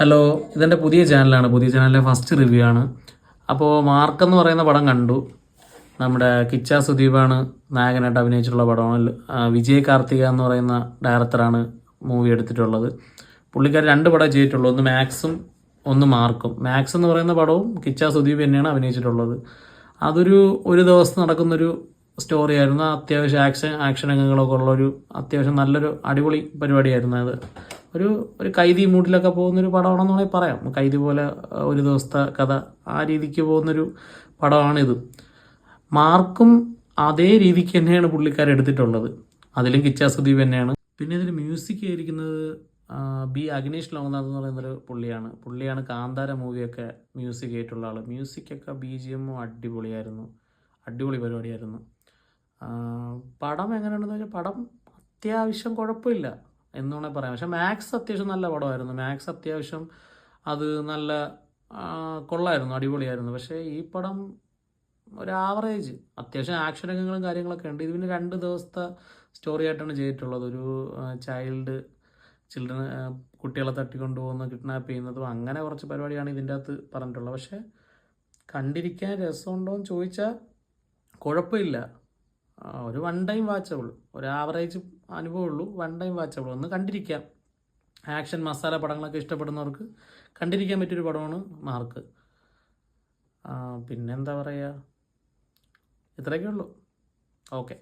Hello, ഇതെൻ്റെ പുതിയ ചാനലാണ്. പുതിയ ചാനലിലെ ഫസ്റ്റ് റിവ്യൂ ആണ്. അപ്പോൾ മാർക്ക് എന്ന് പറയുന്ന പടം കണ്ടു. നമ്മുടെ കിച്ച സുദീപാണ് നായകനായിട്ട് അഭിനയിച്ചിട്ടുള്ള പടമാണ്. വിജയ് കാർത്തിക എന്ന് പറയുന്ന ഡയറക്ടറാണ് മൂവി എടുത്തിട്ടുള്ളത്. പുള്ളിക്കാർ രണ്ട് പടം ചെയ്തിട്ടുള്ളൂ, ഒന്ന് മാക്സും ഒന്ന് മാർക്കും. മാക്സ് എന്ന് പറയുന്ന പടവും കിച്ച സുദീപ് തന്നെയാണ് അഭിനയിച്ചിട്ടുള്ളത്. ഒരു ദിവസം നടക്കുന്നൊരു സ്റ്റോറി ആയിരുന്നു. അത്യാവശ്യം ആക്ഷൻ രംഗങ്ങളൊക്കെ ഉള്ളൊരു അത്യാവശ്യം നല്ലൊരു അടിപൊളി പരിപാടിയായിരുന്നു അത്. ഒരു കൈദി മൂഡിലൊക്കെ പോകുന്നൊരു പടമാണെന്ന് വേണമെങ്കിൽ പറയാം. കൈദി പോലെ ഒരു ദിവസത്തെ കഥ ആ രീതിക്ക് പോകുന്നൊരു പടമാണിത്. മാർക്കും അതേ രീതിക്ക് തന്നെയാണ് പുള്ളിക്കാരെടുത്തിട്ടുള്ളത്. അതിലും കിച്ച സുദീപ് തന്നെയാണ്. പിന്നെ ഇതിൽ മ്യൂസിക് ആയിരിക്കുന്നത് ബി അഗ്നേഷ് ലോകനാഥ് എന്ന് പറയുന്നൊരു പുള്ളിയാണ് കാന്താര മൂവിയൊക്കെ മ്യൂസിക് ആയിട്ടുള്ള ആൾ. മ്യൂസിക്കൊക്കെ BGM അടിപൊളിയായിരുന്നു. അടിപൊളി പരിപാടിയായിരുന്നു. പടം എങ്ങനെയാണെന്ന് വെച്ചാൽ പടം അത്യാവശ്യം കുഴപ്പമില്ല എന്ന് വേണമെങ്കിൽ പറയാം. പക്ഷേ മാക്സ് അത്യാവശ്യം നല്ല പടമായിരുന്നു. മാക്സ് അത്യാവശ്യം അത് നല്ല കൊള്ളായിരുന്നു, അടിപൊളിയായിരുന്നു. പക്ഷേ ഈ പടം ഒരു ആവറേജ്. അത്യാവശ്യം ആക്ഷൻ രംഗങ്ങളും കാര്യങ്ങളൊക്കെ ഉണ്ട്. ഇതിന് 2 ദിവസത്തെ സ്റ്റോറി ആയിട്ടാണ് ചെയ്തിട്ടുള്ളത്. ഒരു ചിൽഡ്രൻ കുട്ടികളെ തട്ടിക്കൊണ്ടുപോകുന്ന, കിഡ്നാപ്പ് ചെയ്യുന്നതും അങ്ങനെ കുറച്ച് പരിപാടിയാണ് ഇതിൻ്റെ അകത്ത് പറഞ്ഞിട്ടുള്ളത്. പക്ഷേ കണ്ടിരിക്കാൻ രസമുണ്ടോ എന്ന് ചോദിച്ചാൽ കുഴപ്പമില്ല. ഒരു 1 ടൈം വാച്ചബിൾ, ഒരു ആവറേജ് അനുഭവമുള്ളൂ. 1 ടൈം വാച്ചബിൾ, ഒന്ന് കണ്ടിരിക്കാം. ആക്ഷൻ മസാല പടങ്ങളൊക്കെ ഇഷ്ടപ്പെടുന്നവർക്ക് കണ്ടിരിക്കാൻ പറ്റിയൊരു പടമാണ് മാർക്ക്. പിന്നെന്താ പറയുക, ഇത്രയൊക്കെ ഉള്ളൂ. ഓക്കെ.